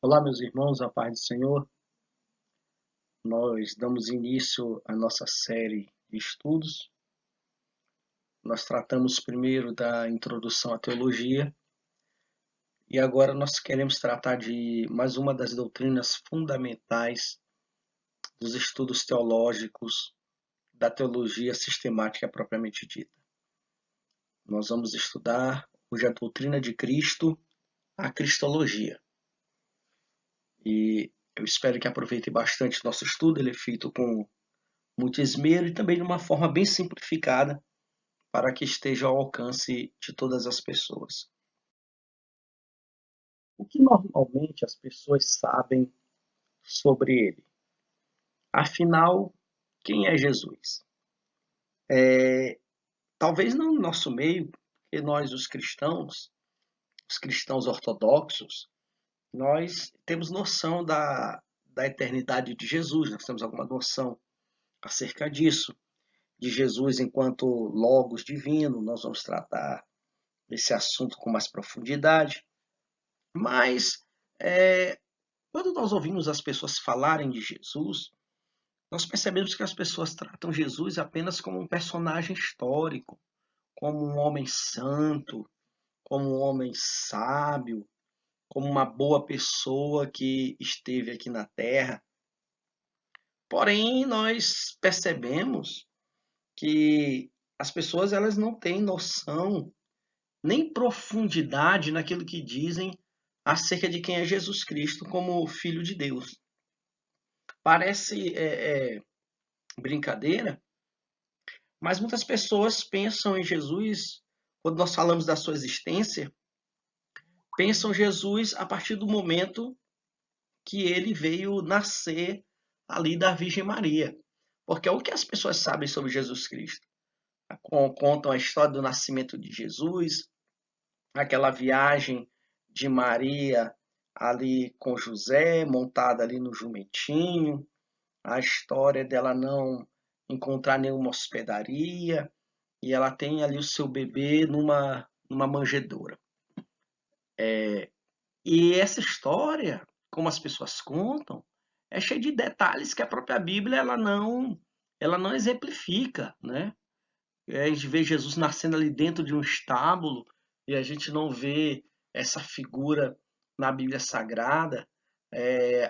Olá, meus irmãos, a paz do Senhor. Nós damos início à nossa série de estudos. Nós tratamos primeiro da introdução à teologia e agora nós queremos tratar de mais uma das doutrinas fundamentais dos estudos teológicos da teologia sistemática propriamente dita. Nós vamos estudar hoje a doutrina de Cristo, a cristologia. E eu espero que aproveite bastante o nosso estudo, ele é feito com muito esmero e também de uma forma bem simplificada para que esteja ao alcance de todas as pessoas. O que normalmente as pessoas sabem sobre ele? Afinal, quem é Jesus? Talvez não no nosso meio, porque nós, os cristãos ortodoxos, nós temos noção da eternidade de Jesus, nós temos alguma noção acerca disso, de Jesus enquanto Logos divino, nós vamos tratar desse assunto com mais profundidade. Mas quando nós ouvimos as pessoas falarem de Jesus, nós percebemos que as pessoas tratam Jesus apenas como um personagem histórico, como um homem santo, como um homem sábio, como uma boa pessoa que esteve aqui na Terra. Porém, nós percebemos que as pessoas elas não têm noção nem profundidade naquilo que dizem acerca de quem é Jesus Cristo como Filho de Deus. Parece brincadeira, mas muitas pessoas pensam em Jesus, quando nós falamos da sua existência, pensam em Jesus a partir do momento que ele veio nascer ali da Virgem Maria. Porque é o que as pessoas sabem sobre Jesus Cristo. Contam a história do nascimento de Jesus, aquela viagem de Maria ali com José, montada ali no jumentinho, a história dela não encontrar nenhuma hospedaria e ela tem ali o seu bebê numa manjedoura. E essa história, como as pessoas contam, é cheia de detalhes que a própria Bíblia ela não exemplifica, né? A gente vê Jesus nascendo ali dentro de um estábulo e a gente não vê essa figura na Bíblia Sagrada.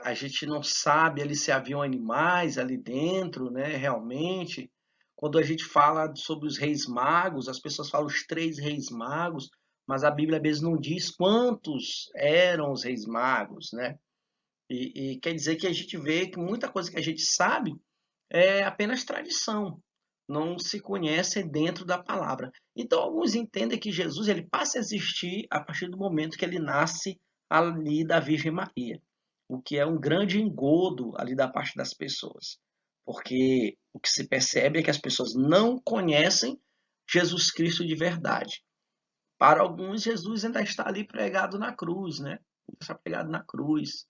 A gente não sabe ali se haviam animais ali dentro, né? Realmente. Quando a gente fala sobre os reis magos, as pessoas falam os 3 reis magos, mas a Bíblia mesmo não diz quantos eram os reis magos, né? E quer dizer que a gente vê que muita coisa que a gente sabe é apenas tradição, não se conhece dentro da palavra. Então, alguns entendem que Jesus ele passa a existir a partir do momento que ele nasce ali da Virgem Maria, o que é um grande engodo ali da parte das pessoas, porque o que se percebe é que as pessoas não conhecem Jesus Cristo de verdade. Para alguns, Jesus ainda está ali pregado na cruz, né? Está pregado na cruz.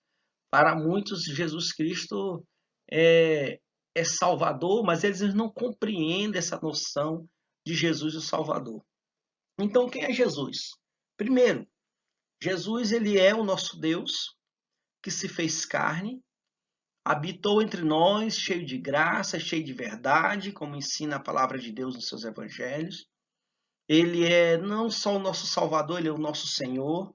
Para muitos, Jesus Cristo é, é Salvador, mas eles não compreendem essa noção de Jesus o Salvador. Então, quem é Jesus? Primeiro, Jesus ele é o nosso Deus que se fez carne, habitou entre nós, cheio de graça, cheio de verdade, como ensina a palavra de Deus nos seus evangelhos. Ele é não só o nosso Salvador, ele é o nosso Senhor.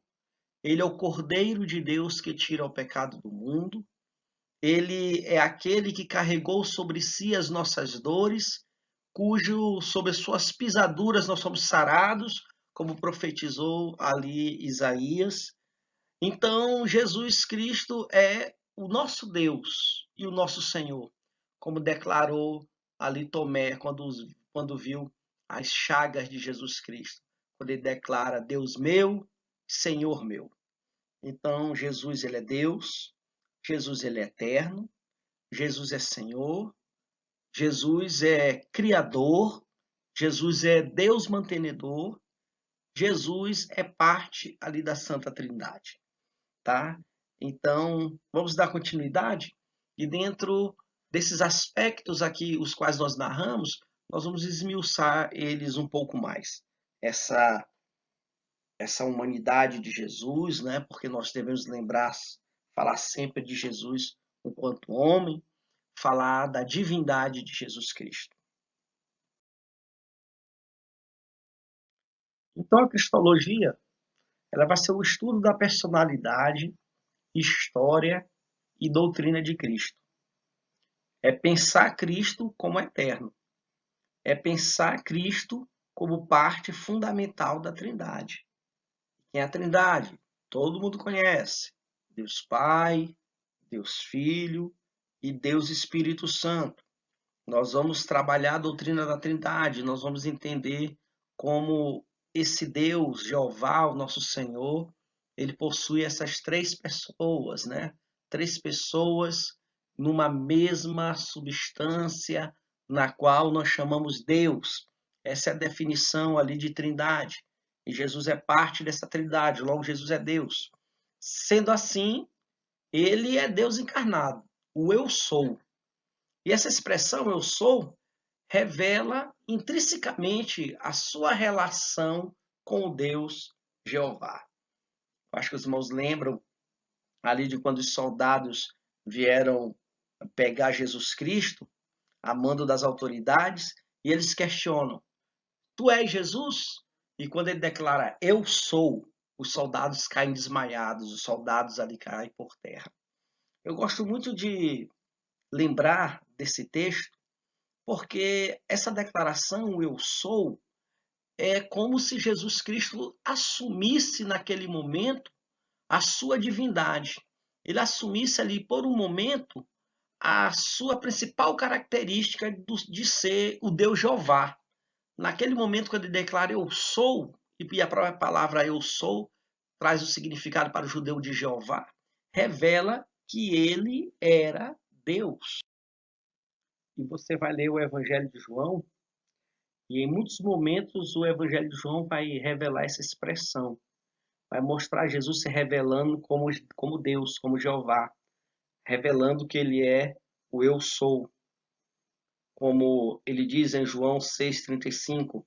Ele é o Cordeiro de Deus que tira o pecado do mundo. Ele é aquele que carregou sobre si as nossas dores, sob as suas pisaduras nós somos sarados, como profetizou ali Isaías. Então, Jesus Cristo é o nosso Deus e o nosso Senhor, como declarou ali Tomé quando viu as chagas de Jesus Cristo, quando ele declara: Deus meu, Senhor meu. Então, Jesus ele é Deus, Jesus ele é eterno, Jesus é Senhor, Jesus é Criador, Jesus é Deus mantenedor, Jesus é parte ali da Santa Trindade, tá? Então, vamos dar continuidade e dentro desses aspectos aqui, os quais nós narramos, nós vamos esmiuçar eles um pouco mais. Essa humanidade de Jesus, né? Porque nós devemos lembrar, falar sempre de Jesus enquanto homem, falar da divindade de Jesus Cristo. Então a cristologia, ela vai ser o estudo da personalidade, história e doutrina de Cristo. É pensar Cristo como eterno. É pensar Cristo como parte fundamental da Trindade. Quem é a Trindade? Todo mundo conhece. Deus Pai, Deus Filho e Deus Espírito Santo. Nós vamos trabalhar a doutrina da Trindade, nós vamos entender como esse Deus, Jeová, o nosso Senhor, ele possui essas três pessoas, né? Três pessoas numa mesma substância na qual nós chamamos Deus. Essa é a definição ali de Trindade. E Jesus é parte dessa Trindade, logo Jesus é Deus. Sendo assim, ele é Deus encarnado, o eu sou. E essa expressão eu sou revela intrinsecamente a sua relação com o Deus Jeová. Acho que os irmãos lembram ali de quando os soldados vieram pegar Jesus Cristo, a mando das autoridades, e eles questionam: Tu és Jesus? E quando ele declara eu sou, os soldados caem desmaiados, os soldados ali caem por terra. Eu gosto muito de lembrar desse texto, porque essa declaração eu sou é como se Jesus Cristo assumisse naquele momento a sua divindade. Ele assumisse ali por um momento a sua principal característica de ser o Deus Jeová. Naquele momento, quando ele declara eu sou, e a própria palavra eu sou traz o significado para o judeu de Jeová, revela que ele era Deus. E você vai ler o Evangelho de João, e em muitos momentos o Evangelho de João vai revelar essa expressão, vai mostrar Jesus se revelando como Deus, como Jeová, revelando que ele é o eu sou, como ele diz em João 6,35.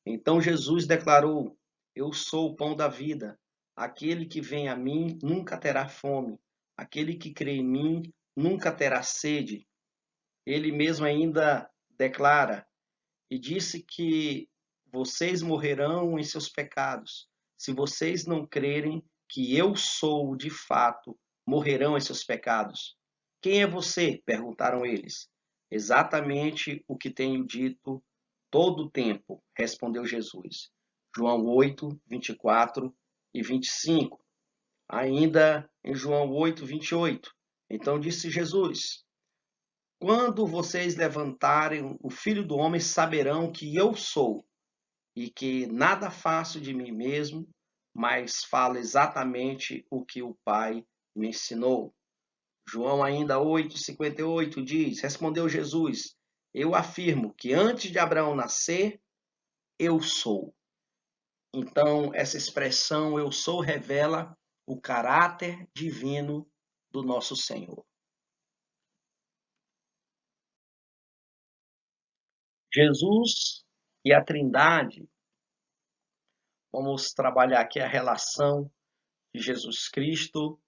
Então Jesus declarou: Eu sou o pão da vida. Aquele que vem a mim nunca terá fome. Aquele que crê em mim nunca terá sede. Ele mesmo ainda declara e disse que vocês morrerão em seus pecados. Se vocês não crerem que eu sou de fato, morrerão em seus pecados. Quem é você? Perguntaram eles. Exatamente o que tenho dito todo o tempo, respondeu Jesus. João 8, 24 e 25. Ainda em João 8, 28. Então disse Jesus: Quando vocês levantarem o Filho do Homem, saberão que eu sou, e que nada faço de mim mesmo, mas falo exatamente o que o Pai me ensinou. João ainda 8,58 diz: Respondeu Jesus: Eu afirmo que antes de Abraão nascer, eu sou. Então, essa expressão eu sou revela o caráter divino do nosso Senhor. Jesus e a Trindade, vamos trabalhar aqui a relação de Jesus Cristo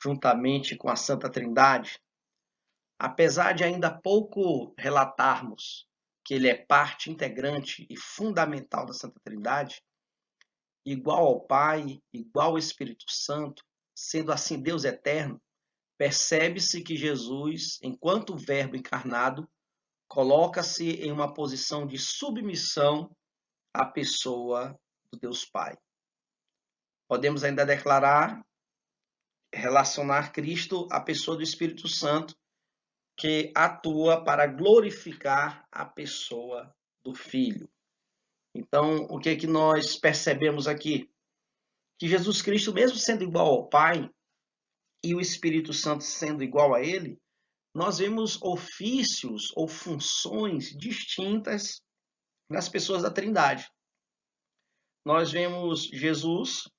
juntamente com a Santa Trindade. Apesar de ainda pouco relatarmos que ele é parte integrante e fundamental da Santa Trindade, igual ao Pai, igual ao Espírito Santo, sendo assim Deus eterno, percebe-se que Jesus, enquanto Verbo encarnado, coloca-se em uma posição de submissão à pessoa do Deus Pai. Podemos ainda declarar, relacionar Cristo à pessoa do Espírito Santo, que atua para glorificar a pessoa do Filho. Então, o que é que nós percebemos aqui? Que Jesus Cristo, mesmo sendo igual ao Pai, e o Espírito Santo sendo igual a ele, nós vemos ofícios ou funções distintas nas pessoas da Trindade. Nós vemos Jesus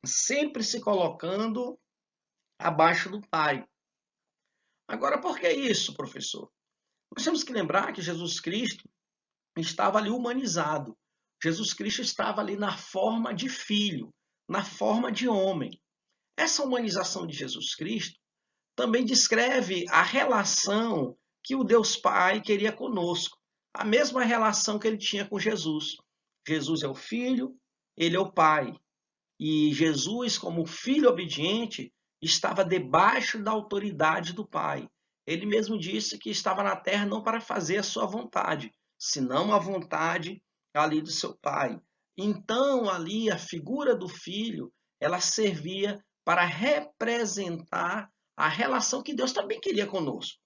sempre se colocando abaixo do Pai. Agora, por que isso, professor? Nós temos que lembrar que Jesus Cristo estava ali humanizado. Jesus Cristo estava ali na forma de filho, na forma de homem. Essa humanização de Jesus Cristo também descreve a relação que o Deus Pai queria conosco, a mesma relação que ele tinha com Jesus. Jesus é o Filho, ele é o Pai. E Jesus, como filho obediente, estava debaixo da autoridade do Pai. Ele mesmo disse que estava na terra não para fazer a sua vontade, senão a vontade ali do seu Pai. Então, ali, a figura do filho, ela servia para representar a relação que Deus também queria conosco.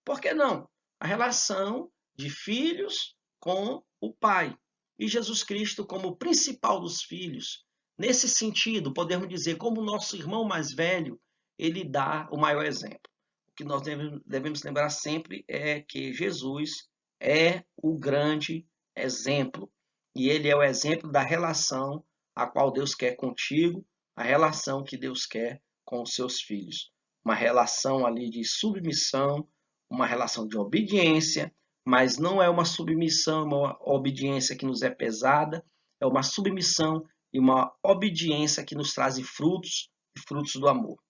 Por que não? A relação de filhos com o Pai. E Jesus Cristo, como o principal dos filhos, nesse sentido, podemos dizer, como o nosso irmão mais velho, ele dá o maior exemplo. O que nós devemos lembrar sempre é que Jesus é o grande exemplo. E ele é o exemplo da relação a qual Deus quer contigo, a relação que Deus quer com os seus filhos. Uma relação ali de submissão, uma relação de obediência, mas não é uma submissão, uma obediência que nos é pesada, é uma submissão e uma obediência que nos traz frutos, frutos do amor.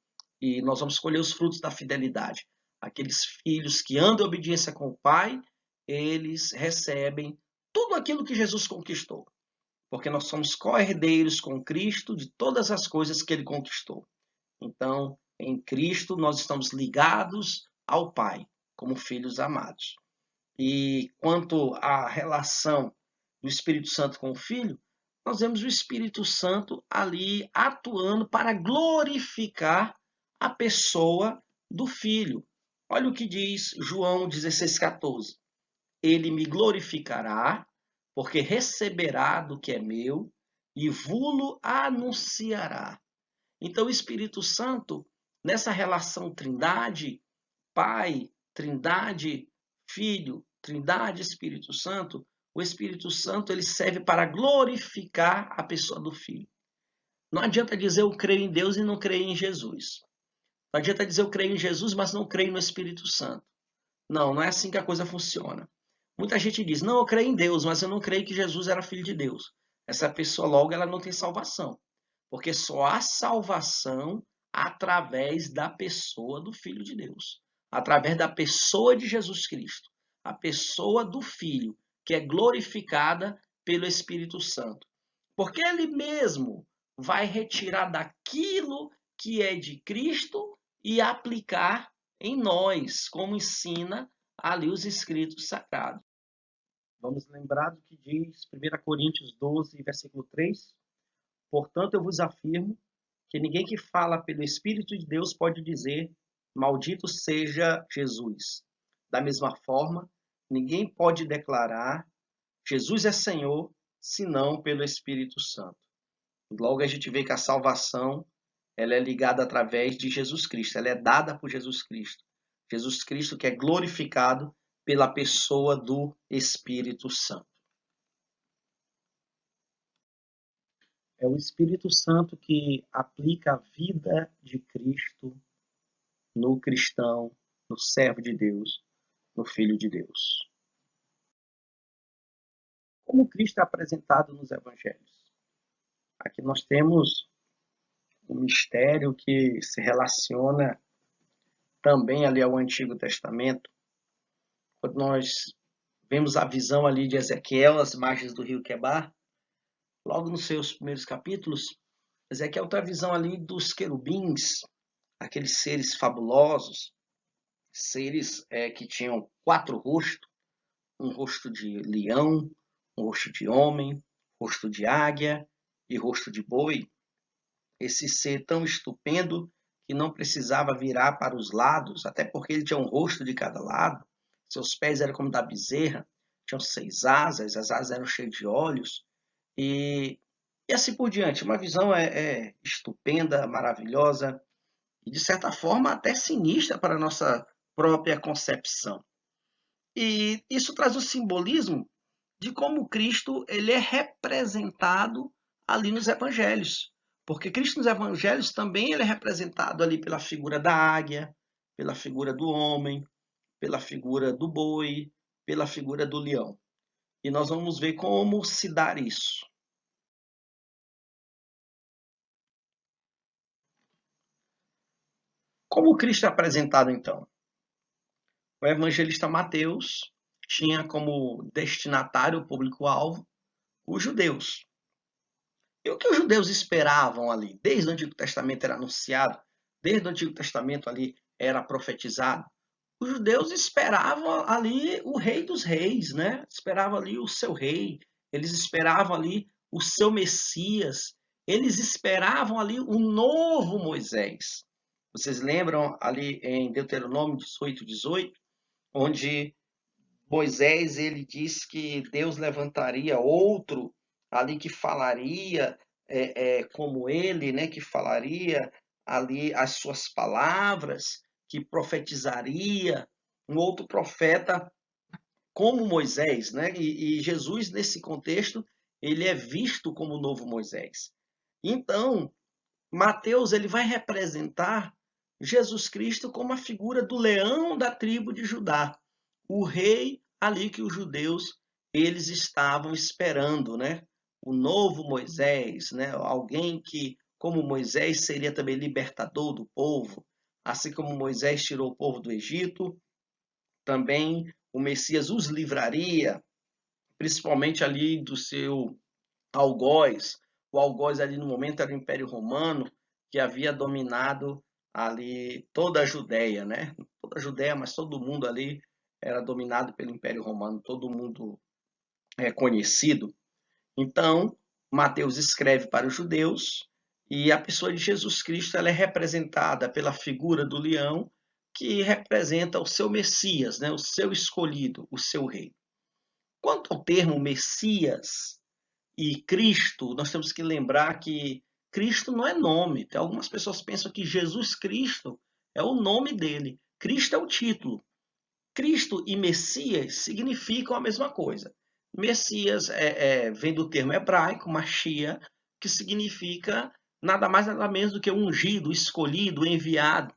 E nós vamos escolher os frutos da fidelidade. Aqueles filhos que andam em obediência com o Pai, eles recebem tudo aquilo que Jesus conquistou, porque nós somos co-herdeiros com Cristo de todas as coisas que ele conquistou. Então, em Cristo, nós estamos ligados ao Pai, como filhos amados. E quanto à relação do Espírito Santo com o Filho, nós vemos o Espírito Santo ali atuando para glorificar a pessoa do Filho. Olha o que diz João 16,14. Ele me glorificará, porque receberá do que é meu e vulo anunciará. Então, o Espírito Santo, nessa relação Trindade, Pai, Trindade, Filho, Trindade, Espírito Santo, o Espírito Santo ele serve para glorificar a pessoa do Filho. Não adianta dizer eu creio em Deus e não creio em Jesus. Não adianta dizer eu creio em Jesus, mas não creio no Espírito Santo. Não, não é assim que a coisa funciona. Muita gente diz, não, eu creio em Deus, mas eu não creio que Jesus era filho de Deus. Essa pessoa logo ela não tem salvação. Porque só há salvação através da pessoa do Filho de Deus. Através da pessoa de Jesus Cristo. A pessoa do Filho, que é glorificada pelo Espírito Santo. Porque ele mesmo vai retirar daquilo que é de Cristo e aplicar em nós, como ensina ali os escritos sagrados. Vamos lembrar do que diz 1 Coríntios 12, versículo 3. Portanto, eu vos afirmo que ninguém que fala pelo Espírito de Deus pode dizer, maldito seja Jesus. Da mesma forma, ninguém pode declarar, Jesus é Senhor, senão pelo Espírito Santo. Logo a gente vê que a salvação ela é ligada através de Jesus Cristo, ela é dada por Jesus Cristo. Jesus Cristo que é glorificado pela pessoa do Espírito Santo. É o Espírito Santo que aplica a vida de Cristo no cristão, no servo de Deus, no Filho de Deus. Como Cristo é apresentado nos Evangelhos? Aqui nós temos um mistério que se relaciona também ali ao Antigo Testamento. Quando nós vemos a visão ali de Ezequiel, as margens do rio Quebar, logo nos seus primeiros capítulos, Ezequiel tem a visão ali dos querubins, aqueles seres fabulosos, seres que tinham 4 rostos, um rosto de leão, um rosto de homem, rosto de águia e rosto de boi. Esse ser tão estupendo que não precisava virar para os lados, até porque ele tinha um rosto de cada lado, seus pés eram como da bezerra, tinham 6 asas, as asas eram cheias de olhos, e assim por diante. Uma visão estupenda, maravilhosa, e de certa forma até sinistra para a nossa própria concepção. E isso traz o simbolismo de como Cristo ele é representado ali nos evangelhos. Porque Cristo nos evangelhos também ele é representado ali pela figura da águia, pela figura do homem, pela figura do boi, pela figura do leão. E nós vamos ver como se dar isso. Como Cristo é apresentado, então? O evangelista Mateus tinha como destinatário, o público-alvo, os judeus. E o que os judeus esperavam ali? Desde o Antigo Testamento era anunciado, desde o Antigo Testamento ali era profetizado. Os judeus esperavam ali o rei dos reis, né? Esperavam ali o seu rei, eles esperavam ali o seu Messias, eles esperavam ali o novo Moisés. Vocês lembram ali em Deuteronômio 18, onde Moisés ele diz que Deus levantaria outro ali que falaria como ele, né? Que falaria ali as suas palavras, que profetizaria um outro profeta como Moisés, né? E Jesus nesse contexto ele é visto como o novo Moisés. Então Mateus ele vai representar Jesus Cristo como a figura do leão da tribo de Judá, o rei ali que os judeus eles estavam esperando, né? O novo Moisés, né? Alguém que, como Moisés, seria também libertador do povo, assim como Moisés tirou o povo do Egito, também o Messias os livraria, principalmente ali do seu algoz. O algoz ali no momento era o Império Romano, que havia dominado ali toda a Judéia, né? Toda a Judéia, mas todo mundo ali era dominado pelo Império Romano, todo mundo é conhecido. Então, Mateus escreve para os judeus e a pessoa de Jesus Cristo ela é representada pela figura do leão, que representa o seu Messias, né? O seu escolhido, o seu rei. Quanto ao termo Messias, e Cristo, nós temos que lembrar que Cristo não é nome. Algumas pessoas pensam que Jesus Cristo é o nome dele. Cristo é o título. Cristo e Messias significam a mesma coisa. Messias vem do termo hebraico, Mashiach, que significa nada mais nada menos do que ungido, escolhido, enviado.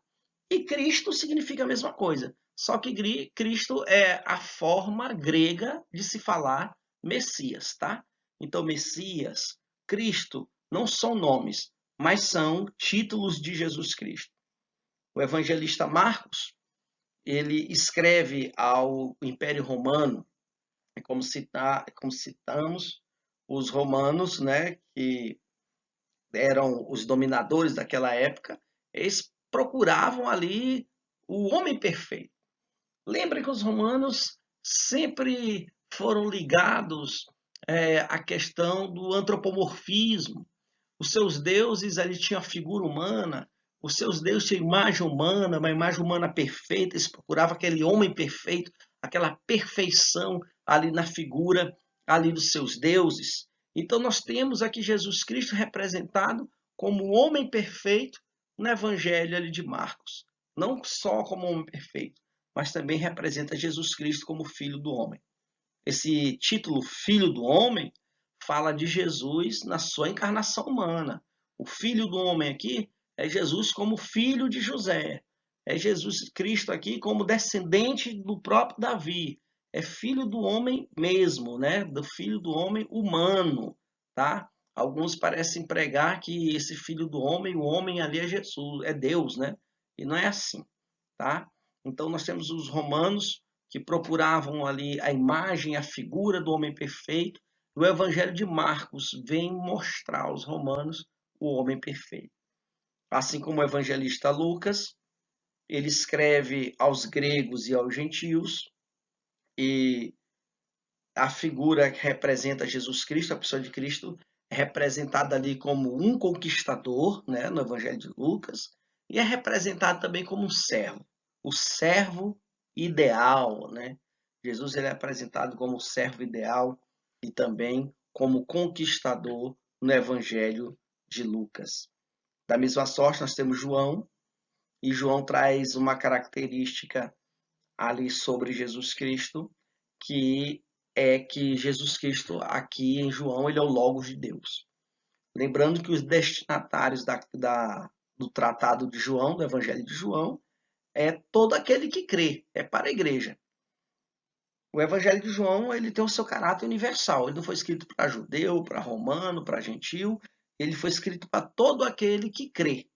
E Cristo significa a mesma coisa. Só que Cristo é a forma grega de se falar Messias, tá? Então, Messias, Cristo, não são nomes, mas são títulos de Jesus Cristo. O evangelista Marcos, ele escreve ao Império Romano, como citamos, os romanos, né, que eram os dominadores daquela época, eles procuravam ali o homem perfeito. Lembre que os romanos sempre foram ligados à questão do antropomorfismo. Os seus deuses ali tinham a figura humana, os seus deuses tinham imagem humana, uma imagem humana perfeita, eles procuravam aquele homem perfeito, aquela perfeição ali na figura ali dos seus deuses. Então nós temos aqui Jesus Cristo representado como o homem perfeito no Evangelho ali de Marcos. Não só como homem perfeito, mas também representa Jesus Cristo como Filho do Homem. Esse título Filho do Homem fala de Jesus na sua encarnação humana. O Filho do Homem aqui é Jesus como filho de José. É Jesus Cristo aqui como descendente do próprio Davi. É filho do homem mesmo, né? Do filho do homem humano, tá? Alguns parecem pregar que esse filho do homem, o homem ali é Jesus, é Deus, né? E não é assim, tá? Então nós temos os romanos que procuravam ali a imagem, a figura do homem perfeito. O Evangelho de Marcos vem mostrar aos romanos o homem perfeito. Assim como o evangelista Lucas, ele escreve aos gregos e aos gentios, e a figura que representa Jesus Cristo, a pessoa de Cristo, é representada ali como um conquistador, né, no Evangelho de Lucas, e é representado também como um servo, o servo ideal, né? Jesus ele é apresentado como o servo ideal e também como conquistador no Evangelho de Lucas. Da mesma sorte, nós temos João, e João traz uma característica ali sobre Jesus Cristo, que é que Jesus Cristo, aqui em João, ele é o Logos de Deus. Lembrando que os destinatários do Tratado de João, do Evangelho de João, é todo aquele que crê, é para a igreja. O Evangelho de João ele tem o seu caráter universal. Ele não foi escrito para judeu, para romano, para gentil. Ele foi escrito para todo aquele que crê.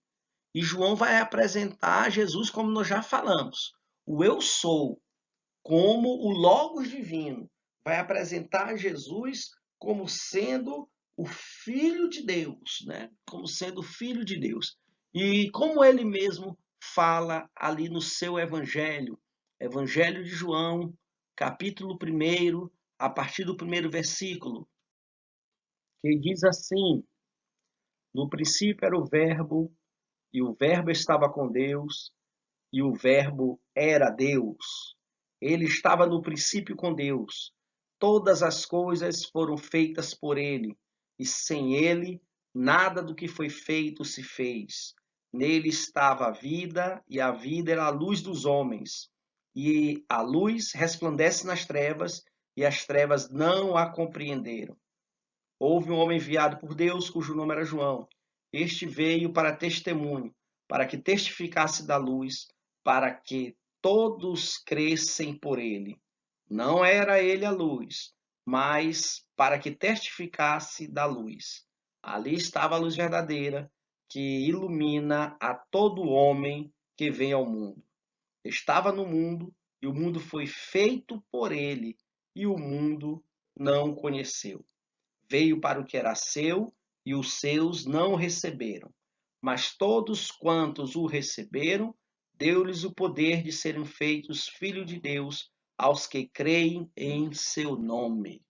E João vai apresentar Jesus como nós já falamos. O eu sou, como o Logos divino, vai apresentar Jesus como sendo o Filho de Deus, né? Como sendo o Filho de Deus. E como ele mesmo fala ali no seu Evangelho, Evangelho de João, capítulo 1, a partir do primeiro versículo, que diz assim: no princípio era o Verbo, e o Verbo estava com Deus, e o Verbo era Deus. Ele estava no princípio com Deus. Todas as coisas foram feitas por ele, e sem ele, nada do que foi feito se fez. Nele estava a vida, e a vida era a luz dos homens. E a luz resplandece nas trevas, e as trevas não a compreenderam. Houve um homem enviado por Deus, cujo nome era João. Este veio para testemunho, para que testificasse da luz, para que todos crescem por ele. Não era ele a luz, mas para que testificasse da luz. Ali estava a luz verdadeira, que ilumina a todo homem que vem ao mundo. Estava no mundo, e o mundo foi feito por ele, e o mundo não o conheceu. Veio para o que era seu, e os seus não o receberam. Mas todos quantos o receberam, deu-lhes o poder de serem feitos filhos de Deus, aos que creem em seu nome.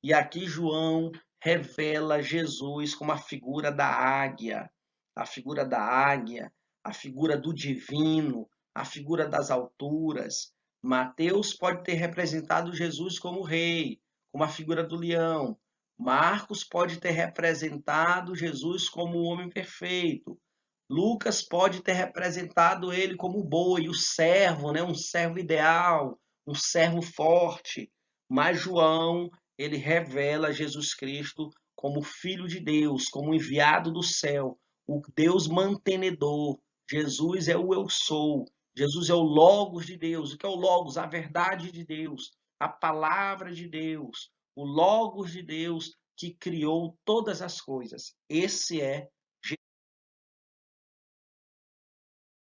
E aqui João revela Jesus como a figura da águia, a figura da águia, a figura do divino, a figura das alturas. Mateus pode ter representado Jesus como rei, como a figura do leão. Marcos pode ter representado Jesus como o homem perfeito. Lucas pode ter representado ele como o boi, o servo, né? Um servo ideal, um servo forte. Mas João, ele revela Jesus Cristo como Filho de Deus, como enviado do céu, o Deus mantenedor. Jesus é o eu sou. Jesus é o Logos de Deus. O que é o Logos? A verdade de Deus, a palavra de Deus, o Logos de Deus que criou todas as coisas. Esse é